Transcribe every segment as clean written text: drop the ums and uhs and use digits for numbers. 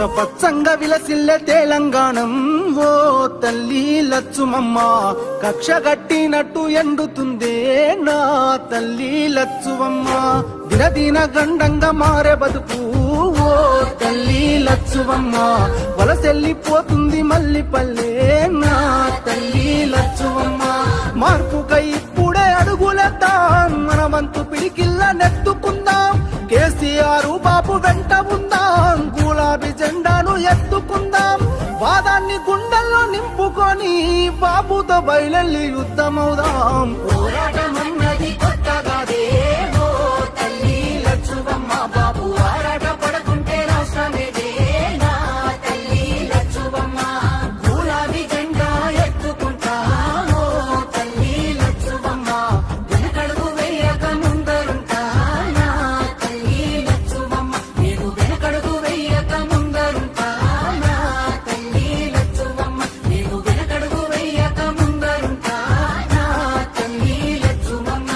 పచ్చంగా విలసిల్లే తెలంగాణం ఓ తల్లి లచ్చుమమ్మ కక్ష గట్టినట్టు ఎండుతుందే నా తల్లి లచ్చువమ్మ దినదిన గండంగా మారే బతుకు ఓ తల్లి లచ్చువమ్మ వలసెల్లిపోతుంది మల్లి పల్లె నా తల్లి లచ్చువమ్మ మార్పుకై ఇప్పుడే అడుగులేద్దాం మన వంతు పిడికిల్ల నెత్తుకుందాం కేసీఆర్ బాబు వెంట ఉందాం గులాబీ జెండాను ఎత్తుకుందాం వాదాన్ని గుండెల్లో నింపుకొని బాబుతో బయలెల్లి యుద్ధమవుదాం పోరాటమన్నది కొత్తగాదే ఓ తల్లి లచ్చువమ్మ బాబు ఆరాట పడుకుంటే రాష్ట్రమేదే నా తల్లి లచ్చువమ్మ గులాబీ జెండా ఎత్తుకుంటా ఓ తల్లి లచ్చువమ్మ వెనకడుగు వేయక ముందరుంటా నా తల్లి లచ్చువమ్మ నీవు వెనకడుగు వేయక ముందరుంటా నా తల్లి లచ్చువమ్మ నీవు వెనకడుగు వేయక ముందరుంటా నా తల్లి లచ్చువమ్మ.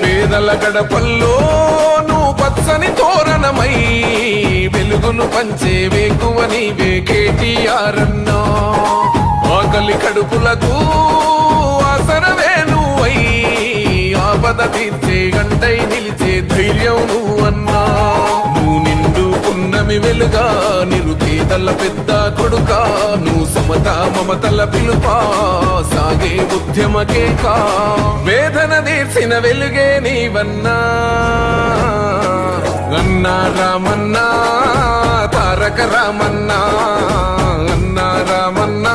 పేదల గడపల్లో నువ్వు పచ్చని తోరణమై వెలుగును పంచే వేకువ నీవే కేటీఆర్ అన్నా ఆకలి కడుపులకు ఆసరవే నువ్వై ఆపద తీర్చే గంటై నిలిచే ధైర్యం నువ్వన్నా నువ్వు నిండుకున్నమి వెలుగా నిరుపేదల పెద్ద కొడుకా నువ్వు సమత మమతల పిలుపా సాగే ఉద్యమకే కా వేదన తీర్చిన వెలుగే నీవన్నా అన్నా రామన్నా తారక రామన్నా అన్నా రామన్నా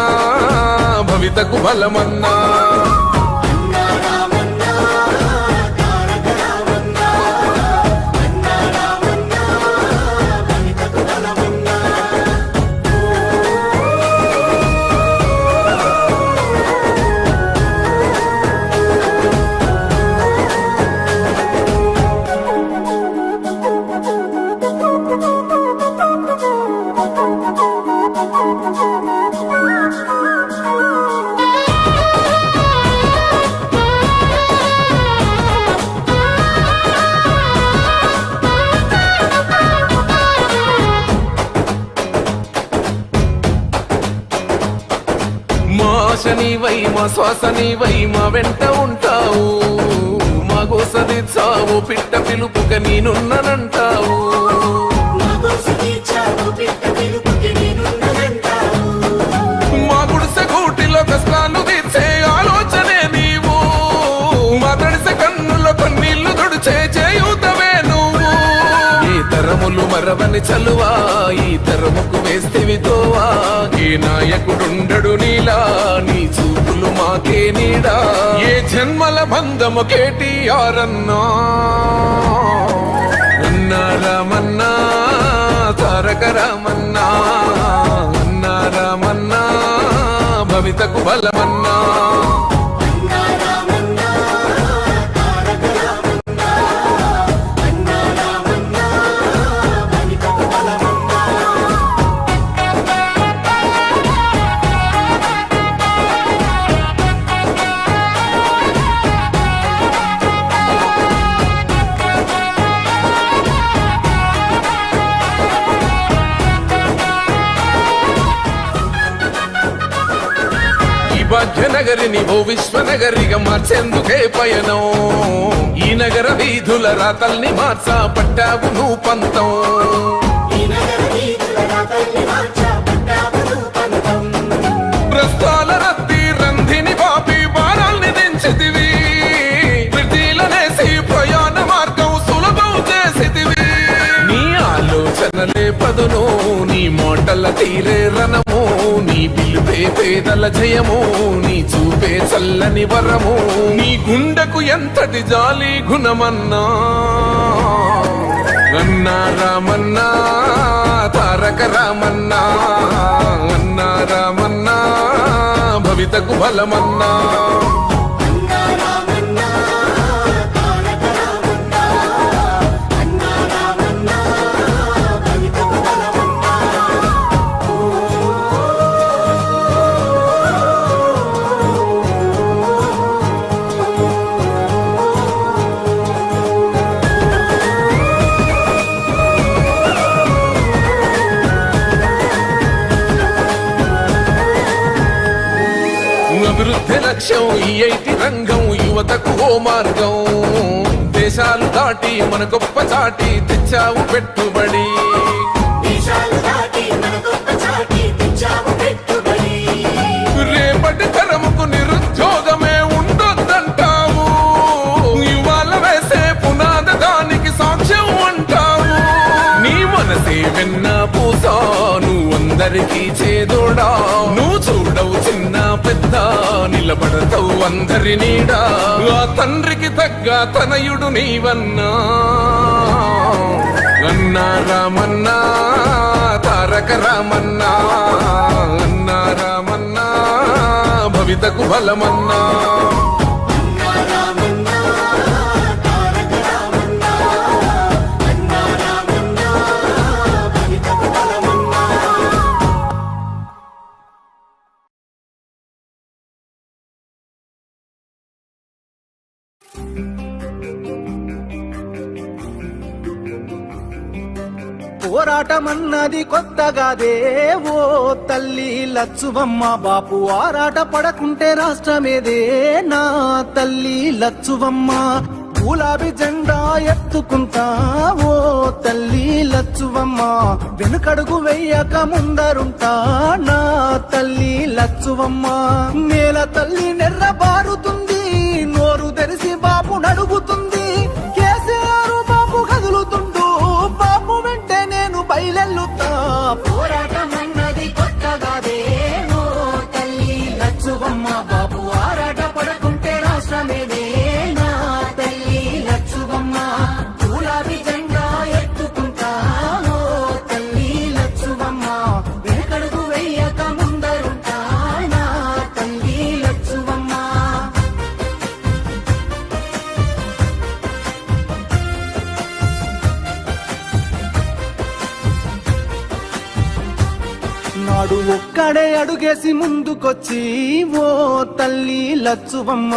భవితకు బలమన్నా నీవై మా శ్వాస నీవై మా వెంట ఉంటావు మా గోసదిచ్చావు పిట్ట పిలుపుక నేనున్నానంటావు మా గుడిసె గూటిలో కష్టాలు తీర్చే ఆలోచనే నీవు మా తడిసె కన్నులో కన్నీళ్లు తుడిచే చేయుతవే నువ్వు ఈ తరములు మరవని చలువా ఈ తరముకు వేస్తేవి తోవా ఏ నాయకుడుండడు నీలా నీ చూపులు మాకే నీడా ఏ జన్మల బంధము కేటీఆర్ అన్నా అన్నా రామన్నా తారక రామన్నా అన్నా రామన్నా భవితకు బలమన్నా భాగ్యనగరిని ఓ విశ్వనగరిగా మార్చేందుకే పయనం ఈ నగర వీధుల రాతల్ని మార్చా పట్టావు నువ్వు పంతం ప్రస్తాల రద్దీ రంధిని బాపి బారాల్ని దించితివి ప్రతిలనేసి ప్రయాణ మార్గం సులభం చేసితివి నీ ఆలోచనలే పదును నీ మోటల తీరే రణము, నీ పిలుపే పేదల జయము, నీ చూపే చల్లని వరము, నీ గుండెకు ఎంతటి జాలి గుణమన్నా. అన్నా రామన్నా తారక రామన్నా, అన్నా రామన్నా భవితకు బలమన్నా. అభివృద్ధి లక్ష్యం ఈ ఐటి రంగం, యువతకు ఓ మార్గం. దేశాలు దాటి మన గొప్ప చాటి తెచ్చావు పెట్టుబడి, రేపటి తరముకు నిరుద్యోగమే ఉండొద్దంటావు, ఇవాళ వేసే పునాది దానికి సాక్ష్యం అంటావు. నీ మనసే వెన్న పూసా, నువ్వు అందరికీ చేదోడా, నువ్వు చూడవు చిన్న పెద్ద, నిలబడతావు అందరి నీడా. ఆ తండ్రికి తగ్గ తనయుడు నీవన్నా. అన్నా రామన్నా తారక రామన్నా, అన్నా రామన్నా భవితకు బలమన్నా. పోరాటమన్నది కొత్తగాదే ఓ తల్లి లచ్చువమ్మ, బాపు ఆరాట పడకుంటే రాష్ట్రమేదే నా తల్లి లచ్చువమ్మ. గులాబీ జెండా ఎత్తుకుంటా ఓ తల్లి లచ్చువమ్మ, వెనుకడుగు వెయ్యక ముందరుంటా నా తల్లి లచ్చువమ్మ. నేల తల్లి నెర్ర బారుతుంది, నోరు తెరిసి బాపు నడుగుతుంది, కేసీఆర్ బాపు కదులుతుంటూ బాపు వెంటే నేను బయలెల్లుతా. పోరాటమన్నది కొత్తగాదే ఓ తల్లి లచ్చువమ్మ, బాపు ఆరాట పడకుంటే రాష్ట్రమేదే నా తల్లి లచ్చువమ్మ. గులాబీ జెండా ఎత్తుకుంటా ఓ తల్లి లచ్చువమ్మ, వెనకడుగు వెయ్యక ముందరుంటా నా తల్లి లచ్చువమ్మ. నాడు ఒక్కడే అడుగేసి ముందుకొచ్చి ఓ తల్లి లచ్చువమ్మ,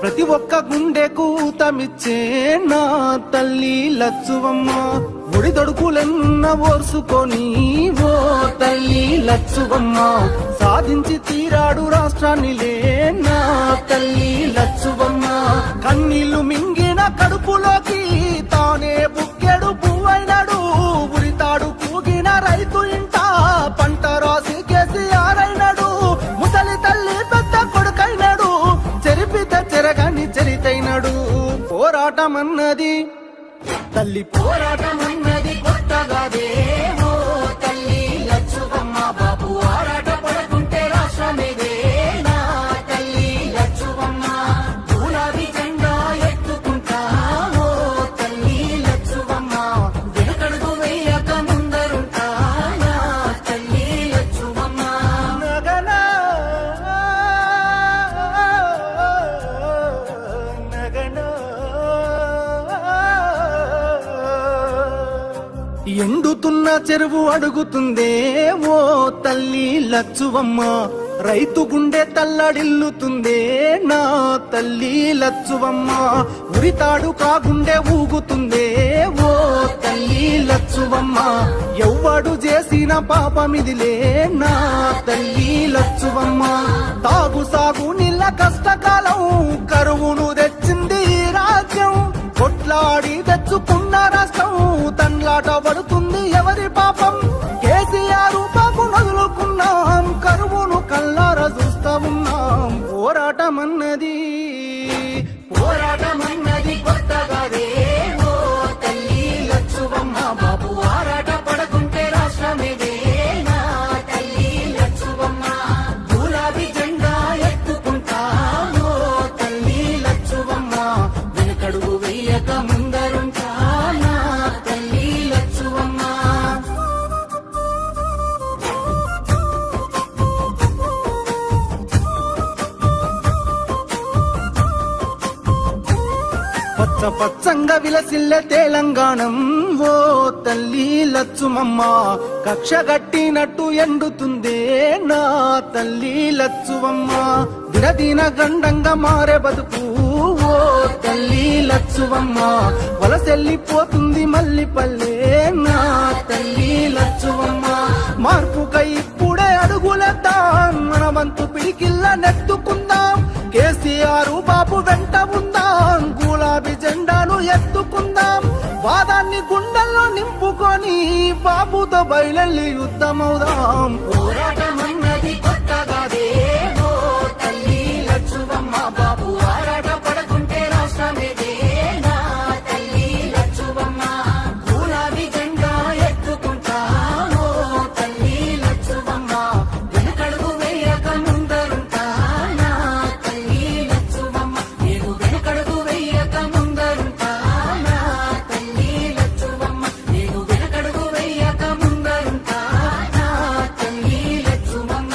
ప్రతి ఒక్క గుండెకు ఊతమిచ్చే నా తల్లి లచ్చువమ్మ. ఒడిదొడుకులెన్న ఓర్చుకొని ఓ తల్లి లచ్చువమ్మ, సాధించి తీరాడు రాష్ట్రాన్నిలే నా తల్లి లచ్చువమ్మ. కన్నీళ్లు మింగిన కడుపులోకి తానే బుక్కెడు పువ్వైనాడు, ఉరితాడు పూగిన రైతు ఇంట పంట రాసి కేసీఆర్ అయినాడు. ముసలి తల్లి పెద్ద కొడుకైనాడు, చెరిపితే చెరగని చరితైనాడు. పోరాటమన్నది తల్లి పోరాటమన్నది కొత్తగాదే ఓ తల్లి లచ్చువమ్మ, బాపు ఆరాట పడకుంటే రాష్ట్రమేదే నా తల్లి లచ్చువమ్మ. గులాబీ జెండా ఎత్తుకుంటా ఓ తల్లి లచ్చువమ్మ, వెనుకడుగు వేయక ముందరుంటా నా తల్లి లచ్చువమ్మ. నగనా నగనా ఎండుతున్న చెరువు అడుగుతుందే ఓ తల్లి లచ్చువమ్మ, రైతు గుండె తల్లడిల్లుతుందే నా తల్లి లచ్చువమ్మ. ఉరితాడు కాగుండె ఊగుతుందే ఓ తల్లి లచ్చువమ్మ, ఎవ్వడు చేసిన పాపమిదిలే నా తల్లి లచ్చువమ్మ. తాగు సాగు నీళ్ళ కష్టకాలం, కరువును తెచ్చింది ఈ రాజ్యం, కొట్లాడి తెచ్చుకున్న రాష్ట్రం తండ్లాట పడుతుంది ఎవరి పాపం. కేసీఆర్ బాబు నదులుకున్నాం, కరువును కల్లార చూస్తా ఉన్నాం. పోరాటమన్నది కొత్తగాదే ఓ తల్లి లచ్చువమ్మ, బాబు ఆరాట పడకుంటే రాష్ట్రమేదే నా పచ్చ పచ్చంగా విలసిల్లె తెలంగాణం ఓ తల్లి లచ్చుమమ్మ కక్ష గట్టినట్టు ఎండుతుందే నా తల్లి లచ్చువమ్మ దినదిన గండంగా మారే బతుకు ఓ తల్లి లచ్చువమ్మ వలసెల్లిపోతుంది మల్లి పల్లె నా తల్లి లచ్చువమ్మ మార్పుకై ఇప్పుడే అడుగులేద్దాం మన వంతు పిడికిల్ల నెత్తుకుందాం కేసీఆర్ బాబు వెంట ఉందాం గులాబీ జెండాను ఎత్తుకుందాం వాదాన్ని గుండెల్లో నింపుకొని బాబుతో బయలెల్లి యుద్ధమవుదాం పోరాటమన్నది కొత్తగాదే ఓ తల్లి లచ్చువమ్మ బాబు ఆరాట పడకుంటే రాష్ట్రమేదే నా తల్లి లచ్చువమ్మ గులాబీ జెండా ఎత్తుకుంటా ఓ తల్లి లచ్చువమ్మ వెనకడుగు వేయక ముందరుంటా నా తల్లి లచ్చువమ్మ నేను వెనకడుగు వేయక ముందరుంటా నా తల్లి లచ్చువమ్మ నేను వెనకడుగు వేయక ముందరుంటా నా తల్లి లచ్చువమ్మ.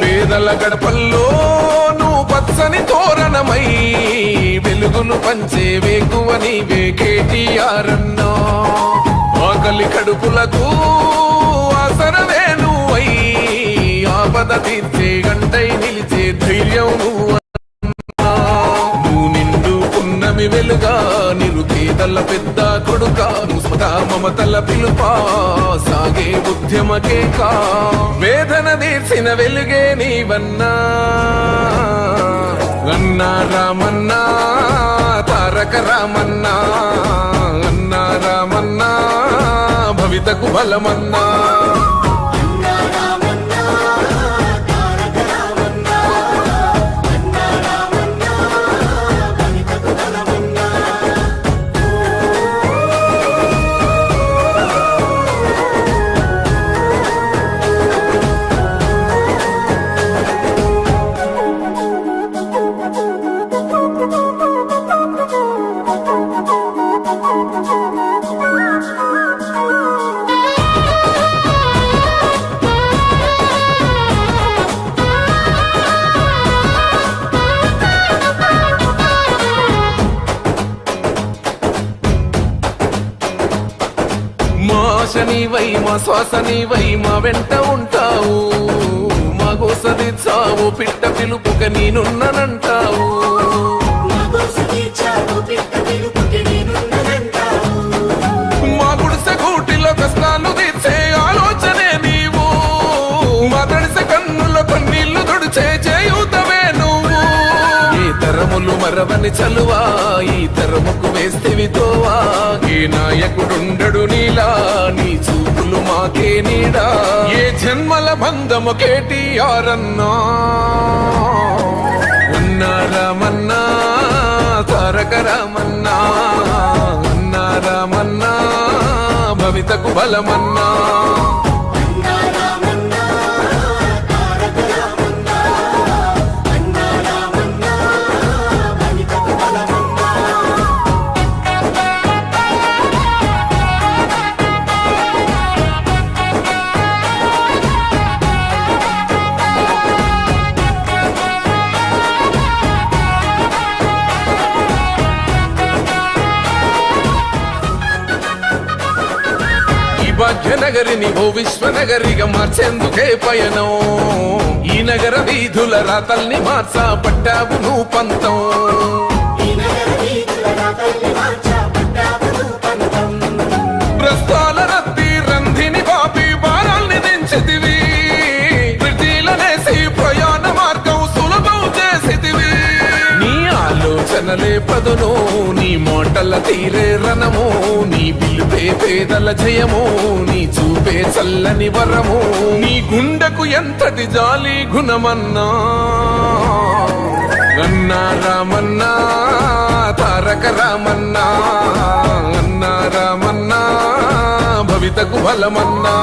పేదల గడపల్లో నువ్వు పచ్చని తోరణమై వెలుగును పంచే వేకువ నీవే కేటీఆర్ అన్నా ఆకలి కడుపులకు ఆసరవే నువ్వై ఆపద తీర్చే గంటై నిలిచే ధైర్యం నువ్వు అన్నా. నువ్వు నిండు పున్నమి వెలుగా నిరుపేదల పెద్ద కొడుక ముస్మత మమతల పిలుపా సాగే ఉద్యమకే కా వేదన తీర్చిన వెలుగే నీవన్నా అన్నా రామన్నా తారక రామన్నా అన్నా రామన్నా భవితకు బలమన్నా నీవై మా శ్వాస నీవై మా వెంట ఉంటావు మా గోసదిచ్చావు పిట్ట పిలుపుక నేనున్నానంటావు మా గుడిసె గూటిలో కష్టాలు తీర్చే ఆలోచనే నీవు మా తడిసె కన్నుల కన్నీళ్లు తుడిచే చేయుతవే నువ్వు ఈ తరములు మరవని చలువా ఈ తరముకు వేస్తేవి తోవా ఏ నాయకుడుండడు నీలా నీ చూపులు మాకే నీడా ఏ జన్మల బంధము కేటీఆర్ అన్నా అన్నా రామన్నా తారక రామన్నా అన్నా రామన్నా భవితకు బలమన్నా భాగ్యనగరిని ఓ విశ్వనగరిగా మార్చేందుకే పయనం ఈ నగర వీధుల రాతల్ని మార్చా పట్టావు నువ్వు పంతం ప్రస్తాల రద్దీ రంధిని బాపి భారాల్ని దించితివి ప్రయాణ మార్గం సులభం చేసితివి నీ ఆలోచన వాదనలే పదును నీ మాటల తీరే రణము నీ పిలుపే పేదల జయము నీ చూపే చల్లని వరము నీ గుండెకు ఎంతటి జాలి గుణమన్నా అన్నా రామన్నా తారక రామన్నా అన్నా రామన్నా భవితకు బలమన్నా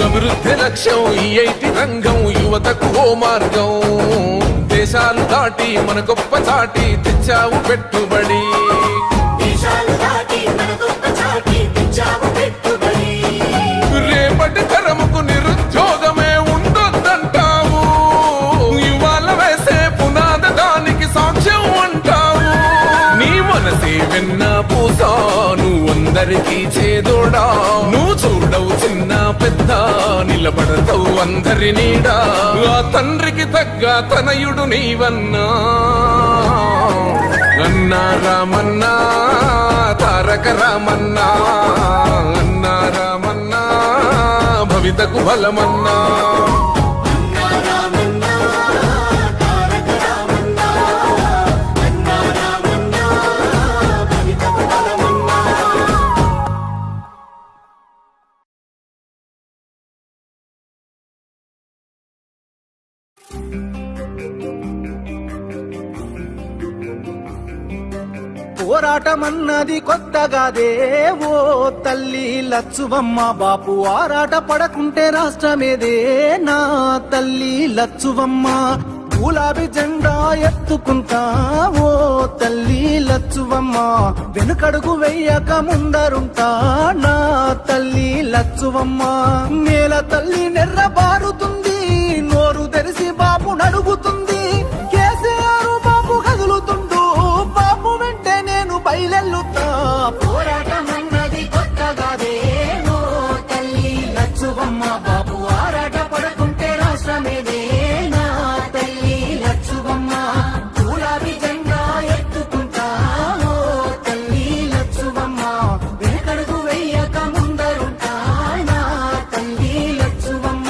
అభివృద్ధి లక్ష్యం ఈ ఐటి రంగం యువతకు ఓ మార్గం దేశాలు దాటి మన గొప్ప చాటి తెచ్చావు పెట్టుబడి రేపటి తరముకు నిరుద్యోగమే ఉండొద్దంటావు ఇవాళ వేసే పునాద దానికి సాక్ష్యం అంటావు నీ మనసే వెన్న పూసా నువ్వు అందరికీ చేదోడా నువ్వు చూడవు చిన్న పెద్ద నిలబడతావు అందరి నీడా ఆ తండ్రికి తగ్గ తనయుడు నీవన్నా అన్నా రామన్నా తారక రామన్నా అన్నా రామన్నా భవితకు బలమన్నా పోరాటమన్నది కొత్తగాదే ఓ తల్లి లచ్చువమ్మ బాపు ఆరాట పడకుంటే రాష్ట్రమేదే నా తల్లి లచ్చువమ్మ గులాబీ జెండా ఎత్తుకుంటా ఓ తల్లి లచ్చువమ్మ వెనుకడుగు వెయ్యక ముందరుంటా నా తల్లి లచ్చువమ్మ నేల తల్లి నెర్ర బారుతుంది నోరు తెరిసి బాపు నడుగుతుంది కేసీఆర్ బాపు కదులుతుండు బాపు వెంటే నేను బయలెల్లుతా పోరాటమన్నది కొత్తగాదే ఓ తల్లి లచ్చువమ్మ బాపు ఆరాట పడకుంటే రాష్ట్రమేదే నా తల్లి లచ్చువమ్మ గులాబీ జెండా ఎత్తుకుంటా ఓ తల్లి లచ్చువమ్మ వెనకడుగు వెయ్యక ముందరుంటా నా తల్లి లచ్చువమ్మ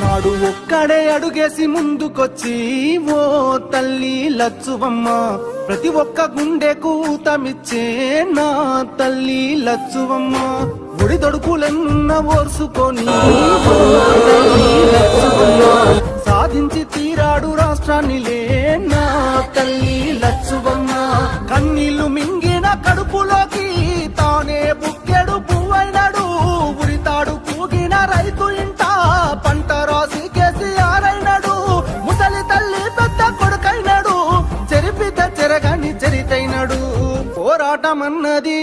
నాడు ఒక్కడే అడుగేసి ముందుకొచ్చి ఓ తల్లి లచ్చువమ్మ ప్రతి ఒక్క గుండెకు ఊతమిచ్చే నా తల్లి లచ్చువమ్మ ఒడిదొడుకులెన్న ఓర్చుకొని ఓ తల్లి లచ్చువమ్మ సాధించి తీరాడు రాష్ట్రాన్నిలే నా తల్లి లచ్చువమ్మ కన్నీళ్లు మింగిన కడుపులోకి తానే బుక్కెడు పువ్వైనాడు ఉరితాడు పూగిన రైతు ఇంట పంట రాసి కేసీఆర్ అయినాడు ముసలి తల్లి పెద్ద కొడుకైనాడు చెరిపిత చెరగాని చరితైనాడు పోరాటమన్నది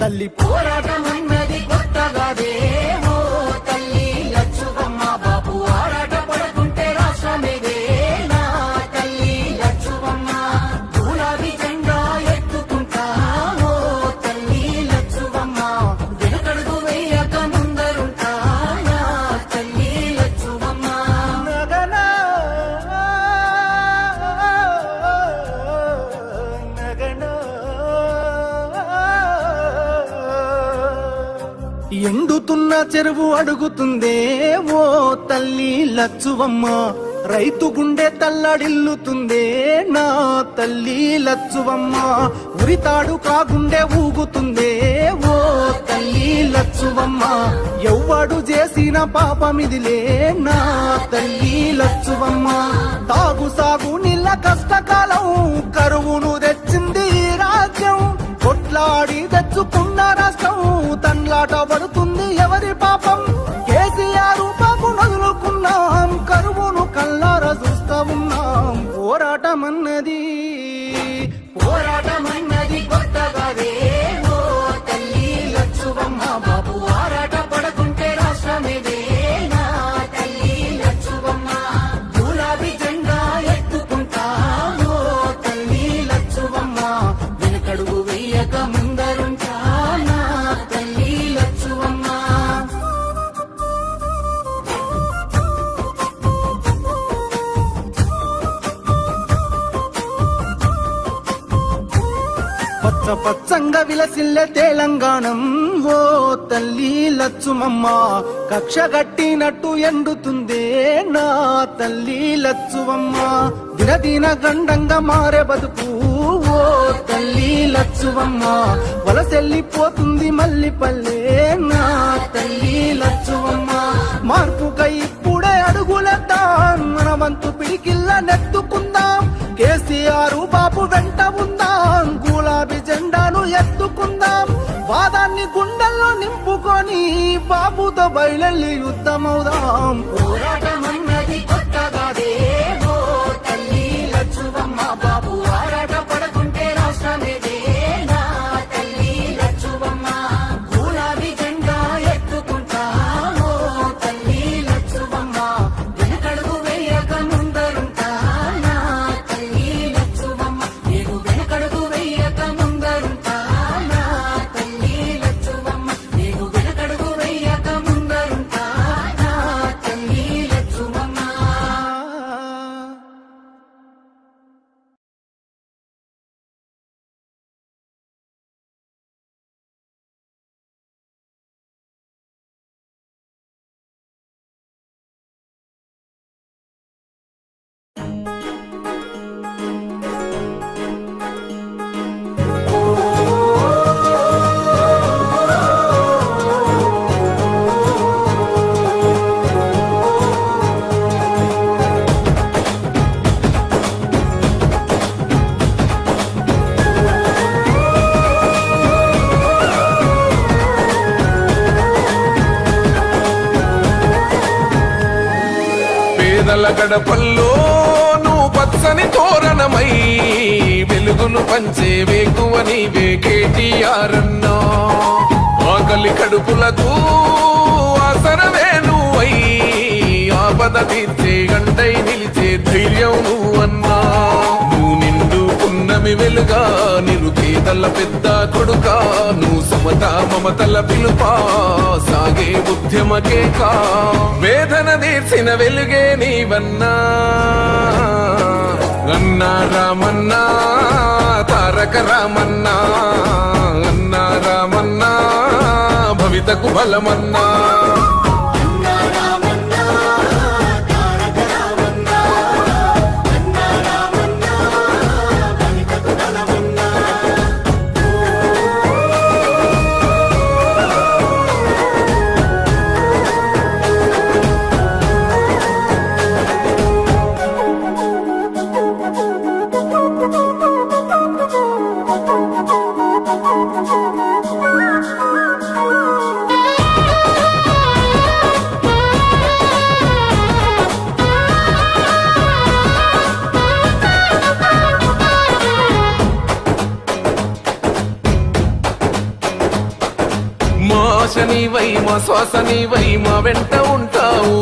తల్లి పోరాటమన్నది కొత్తగాదే ఓ తల్లి లచ్చువమ్మ బాపు ఆరాట పడకుంటే రాష్ట్రమేదే నా తల్లి లచ్చువమ్మ గులాబీ జెండా ఎత్తుకుంటా ఓ తల్లి లచ్చువమ్మ వెనుకడుగు వేయక ముందరుంటా నా తల్లి లచ్చువమ్మ నగనా నగనా ఎండుతున్న చెరువు అడుగుతుందే ఓ తల్లి లచ్చువమ్మ రైతు గుండె తల్లడిల్లుతుందే నా తల్లి లచ్చువమ్మ ఉరితాడు కాగుండె ఊగుతుందే ఓ తల్లి లచ్చువమ్మ ఎవ్వడు చేసిన పాపమిదిలే నా తల్లి లచ్చువమ్మ తాగు సాగు నీళ్ళ కష్టకాలం కరువును తెచ్చింది ఈ రాజ్యం కొట్లాడి తెచ్చుకున్న రాష్ట్రం తండ్లాట పడుతుంది ఎవరి పాపం కేసీఆర్ బాబు నదులుకున్నాం కరువును కల్లారా చూస్తా ఉన్నాం పోరాటమన్నది కొత్తగాదే ఓ తల్లి లచ్చువమ్మ బాబు ఆరాట పడకుంటే పచ్చంగా విలసిల్లే తెలంగాణం ఓ తల్లి లచ్చుమమ్మ కక్ష గట్టినట్టు ఎండుతుందే నా తల్లి లచ్చువమ్మ దినదిన గండంగా మారే బతుకు ఓ తల్లి లచ్చువమ్మ వలసెల్లిపోతుంది మల్లి పల్లె నా తల్లి లచ్చువమ్మ మార్పుకై ఇప్పుడే అడుగులేద్దాం మన వంతు పిడికిల్ల నెత్తుకుందాం కేసీఆర్ బాబు వెంట ఉందాం గులాబీ జెండాను ఎత్తుకుందాం వాదాన్ని గుండెల్లో నింపుకొని బాబుతో బయలెల్లి యుద్ధమవుదాం పోరాటమన్నది కొత్తగాదే ఓ తల్లి లచ్చువమ్మ బాబు ఆరాట పడకుంటే రాష్ట్రమేదే నా తల్లి లచ్చువమ్మ గులాబీ జెండా ఎత్తుకుంటా ఓ తల్లి లచ్చువమ్మ వెనకడుగు వేయక ముందరుంటా నా తల్లి లచ్చువమ్మ నేను వెనకడుగు వేయక ముందరుంటా నా తల్లి లచ్చువమ్మ నేను వెనకడుగు వేయక ముందరుంటా నా తల్లి లచ్చువమ్మ. పేదల గడపల్లో నువ్వు పచ్చని తోరణమై వెలుగులు పంచే వేకువ నీవే కేటీఆర్ అన్నా ఆకలి కడుపులకు ఆసరవే నువ్వై ఆపద తీర్చే గంటై నిలిచే ధైర్యం నువ్వన్నా నువ్వు నిండు పున్నమి వెలుగా నిన్ను పేదల పెద్ద కొడుకా నువ్వు సమత మమతల పిలుపా సాగే ఉద్యమకే కా వేదన తీర్చిన వెలుగే నీవన్నా అన్నా రామన్నా తారక రామన్నా అన్నా రామన్నా భవితకు బలమన్నా నీవై మా శ్వాస నీవై మా వెంట ఉంటావు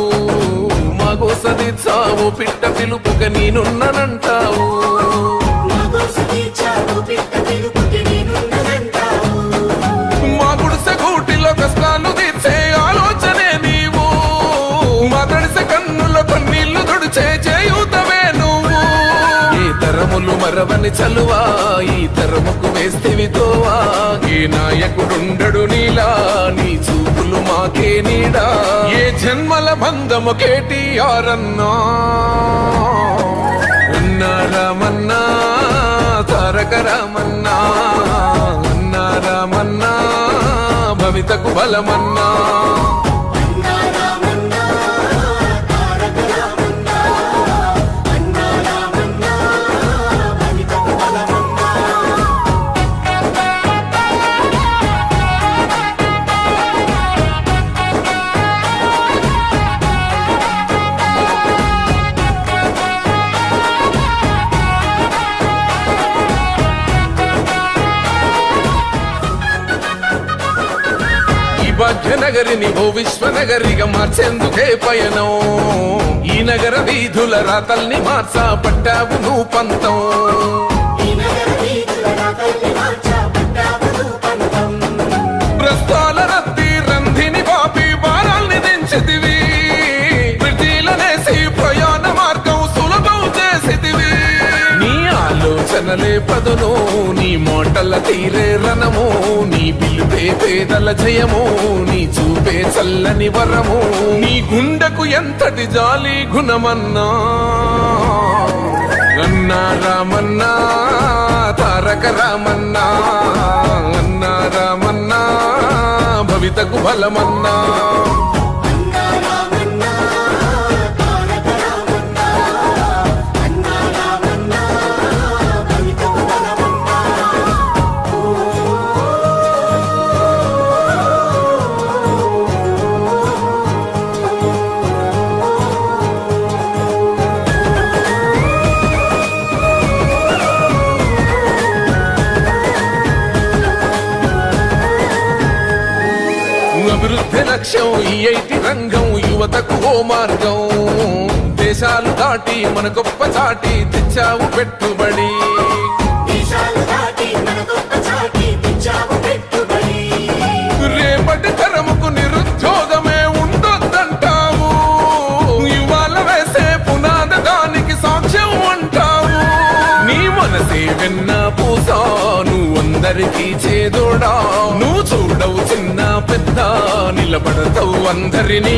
మా గోసదిచ్చావు పిట్ట పిలుపుక నేనున్నానంటావు మా గుడిసె గూటిలో కష్టాలు తీర్చే ఆలోచనే నీవు మా తడిసె కన్నులో కన్నీళ్లు తుడిచే చేయూతవే నువ్వు ఈ తరములు మరవని చలువా ఈ తరముకు వేస్తేవి తోవా ఏ నాయకుడుండడు నీలా నీ చూపులు మాకే నీడా ఏ జన్మల బంధము కేటీఆర్ అన్నా అన్నా రామన్నా తారక రామన్నా అన్నా రామన్నా భవితకు బలమన్నా భాగ్యనగరిని ఓ విశ్వనగరిగా మార్చేందుకే పయనం ఈ నగర వీధుల రాతల్ని మార్చా పట్టావు నువ్వు పంతం ప్రస్తాల రద్దీ రంధిని బాపి భారాల్ని దించితివి ప్రయాణ మార్గం సులభం చేసితివి నీ ఆలోచన వాదనలే పదును నీ మోటల తీరే రణము నీ పిలుపే పేదల జయము నీ చూపే చల్లని వరము నీ గుండెకు ఎంతటి జాలి గుణమన్నా అన్నా రామన్నా తారక రామన్నా అన్నా రామన్నా భవితకు బలమన్నా అభివృద్ధి లక్ష్యం ఈ ఐటి రంగం యువతకు ఓ మార్గం దేశాలు దాటి మన గొప్ప చాటి తెచ్చావు పెట్టుబడి రేపటి తరముకు నిరుద్యోగమే ఉండొద్దంటావు ఇవాళ వేసే పునాద దానికి సాక్ష్యం అంటావు నీ మనసే వెన్న పూసా నువ్వందరికీ చేదోడా నువ్వు చూడవు చిన్న పెద్ద నిలబడతావు అందరినీ